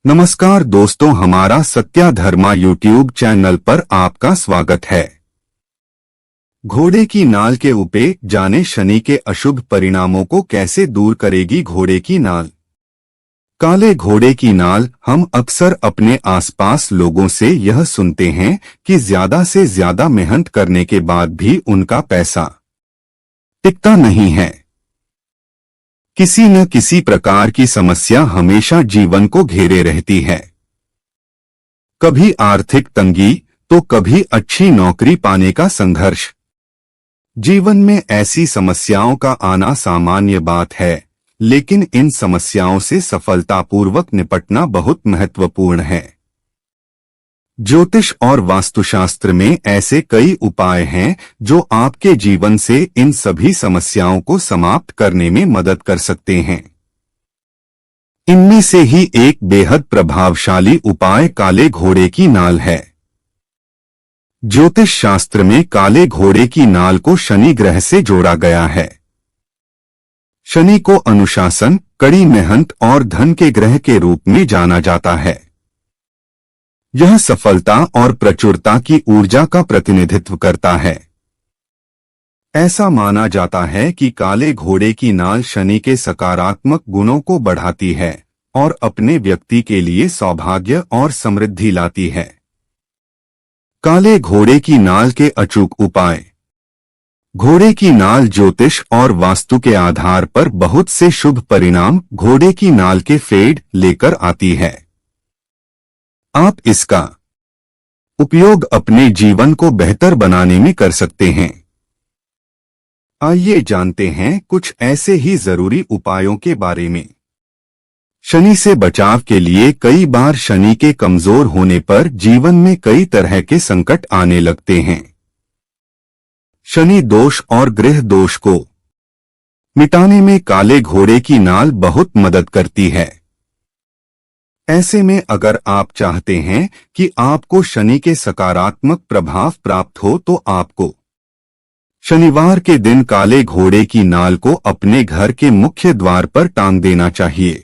नमस्कार दोस्तों, हमारा सत्या धर्मा यूट्यूब चैनल पर आपका स्वागत है। घोड़े की नाल के उपे जाने शनि के अशुभ परिणामों को कैसे दूर करेगी घोड़े की नाल। काले घोड़े की नाल। हम अक्सर अपने आसपास लोगों से यह सुनते हैं कि ज्यादा से ज्यादा मेहनत करने के बाद भी उनका पैसा टिकता नहीं है। किसी न किसी प्रकार की समस्या हमेशा जीवन को घेरे रहती है। कभी आर्थिक तंगी तो कभी अच्छी नौकरी पाने का संघर्ष। जीवन में ऐसी समस्याओं का आना सामान्य बात है, लेकिन इन समस्याओं से सफलतापूर्वक निपटना बहुत महत्वपूर्ण है। ज्योतिष और वास्तुशास्त्र में ऐसे कई उपाय हैं जो आपके जीवन से इन सभी समस्याओं को समाप्त करने में मदद कर सकते हैं। इनमें से ही एक बेहद प्रभावशाली उपाय काले घोड़े की नाल है। ज्योतिष शास्त्र में काले घोड़े की नाल को शनि ग्रह से जोड़ा गया है। शनि को अनुशासन, कड़ी मेहनत और धन के ग्रह के रूप में जाना जाता है। यह सफलता और प्रचुरता की ऊर्जा का प्रतिनिधित्व करता है। ऐसा माना जाता है कि काले घोड़े की नाल शनि के सकारात्मक गुणों को बढ़ाती है और अपने व्यक्ति के लिए सौभाग्य और समृद्धि लाती है। काले घोड़े की नाल के अचूक उपाय। घोड़े की नाल ज्योतिष और वास्तु के आधार पर बहुत से शुभ परिणाम घोड़े की नाल के फेड लेकर आती है। आप इसका उपयोग अपने जीवन को बेहतर बनाने में कर सकते हैं। आइए जानते हैं कुछ ऐसे ही जरूरी उपायों के बारे में। शनि से बचाव के लिए कई बार शनि के कमजोर होने पर जीवन में कई तरह के संकट आने लगते हैं। शनि दोष और गृह दोष को मिटाने में काले घोड़े की नाल बहुत मदद करती है। ऐसे में अगर आप चाहते हैं कि आपको शनि के सकारात्मक प्रभाव प्राप्त हो तो आपको शनिवार के दिन काले घोड़े की नाल को अपने घर के मुख्य द्वार पर टांग देना चाहिए।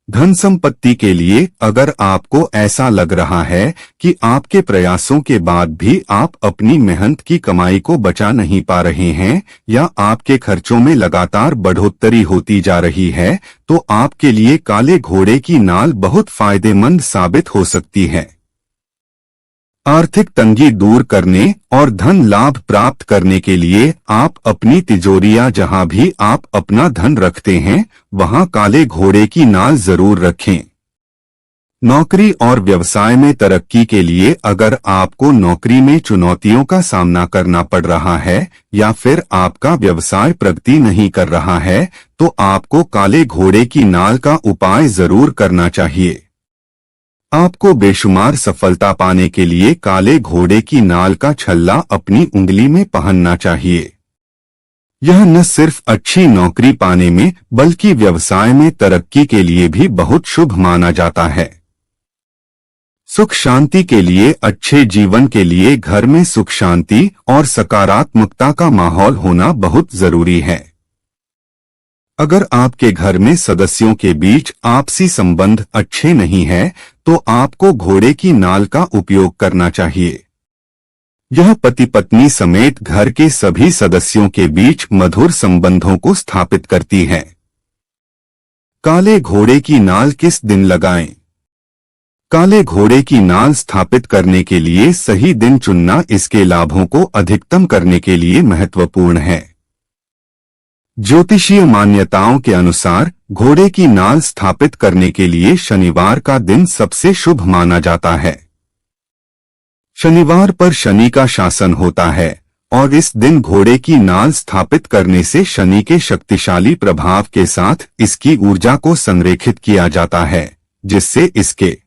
धन संपत्ति के लिए अगर आपको ऐसा लग रहा है कि आपके प्रयासों के बाद भी आप अपनी मेहनत की कमाई को बचा नहीं पा रहे हैं या आपके खर्चों में लगातार बढ़ोतरी होती जा रही है, तो आपके लिए काले घोड़े की नाल बहुत फायदेमंद साबित हो सकती है। आर्थिक तंगी दूर करने और धन लाभ प्राप्त करने के लिए आप अपनी तिजोरियां जहां भी आप अपना धन रखते हैं वहां काले घोड़े की नाल जरूर रखें। नौकरी और व्यवसाय में तरक्की के लिए अगर आपको नौकरी में चुनौतियों का सामना करना पड़ रहा है या फिर आपका व्यवसाय प्रगति नहीं कर रहा है तो आपको काले घोड़े की नाल का उपाय जरूर करना चाहिए। आपको बेशुमार सफलता पाने के लिए काले घोड़े की नाल का छल्ला अपनी उंगली में पहनना चाहिए। यह न सिर्फ अच्छी नौकरी पाने में बल्कि व्यवसाय में तरक्की के लिए भी बहुत शुभ माना जाता है। सुख शांति के लिए, अच्छे जीवन के लिए घर में सुख शांति और सकारात्मकता का माहौल होना बहुत जरूरी है। अगर आपके घर में सदस्यों के बीच आपसी संबंध अच्छे नहीं है तो आपको घोड़े की नाल का उपयोग करना चाहिए। यह पति पत्नी समेत घर के सभी सदस्यों के बीच मधुर संबंधों को स्थापित करती है। काले घोड़े की नाल किस दिन लगाएं? काले घोड़े की नाल स्थापित करने के लिए सही दिन चुनना इसके लाभों को अधिकतम करने के लिए महत्वपूर्ण है। ज्योतिषीय मान्यताओं के अनुसार घोड़े की नाल स्थापित करने के लिए शनिवार का दिन सबसे शुभ माना जाता है। शनिवार पर शनि का शासन होता है और इस दिन घोड़े की नाल स्थापित करने से शनि के शक्तिशाली प्रभाव के साथ इसकी ऊर्जा को संरेखित किया जाता है, जिससे इसके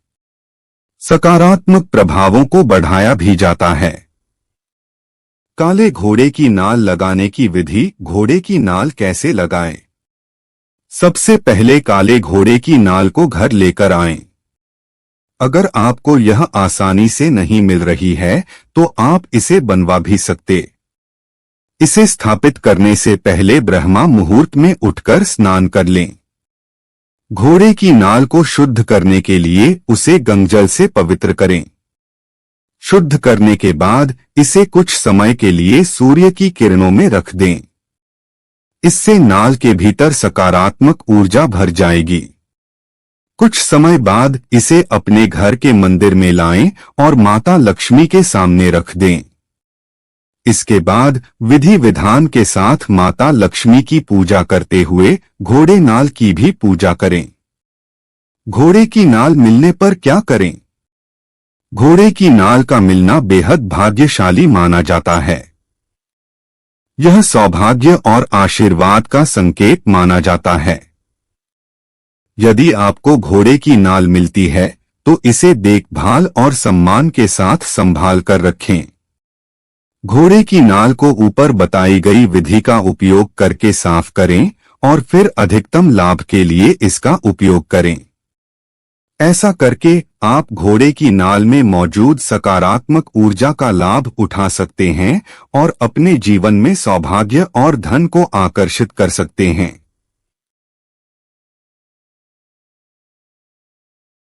सकारात्मक प्रभावों को बढ़ाया भी जाता है। काले घोड़े की नाल लगाने की विधि। घोड़े की नाल कैसे लगाएं? सबसे पहले काले घोड़े की नाल को घर लेकर आएं। अगर आपको यह आसानी से नहीं मिल रही है तो आप इसे बनवा भी सकते। इसे स्थापित करने से पहले ब्रह्मा मुहूर्त में उठकर स्नान कर लें। घोड़े की नाल को शुद्ध करने के लिए उसे गंगजल से पवित्र करें। शुद्ध करने के बाद इसे कुछ समय के लिए सूर्य की किरणों में रख दें। इससे नाल के भीतर सकारात्मक ऊर्जा भर जाएगी। कुछ समय बाद इसे अपने घर के मंदिर में लाएं और माता लक्ष्मी के सामने रख दें। इसके बाद विधि विधान के साथ माता लक्ष्मी की पूजा करते हुए घोड़े नाल की भी पूजा करें। घोड़े की नाल मिलने पर क्या करें? घोड़े की नाल का मिलना बेहद भाग्यशाली माना जाता है। यह सौभाग्य और आशीर्वाद का संकेत माना जाता है। यदि आपको घोड़े की नाल मिलती है तो इसे देखभाल और सम्मान के साथ संभाल कर रखें। घोड़े की नाल को ऊपर बताई गई विधि का उपयोग करके साफ करें और फिर अधिकतम लाभ के लिए इसका उपयोग करें। ऐसा करके आप घोड़े की नाल में मौजूद सकारात्मक ऊर्जा का लाभ उठा सकते हैं और अपने जीवन में सौभाग्य और धन को आकर्षित कर सकते हैं।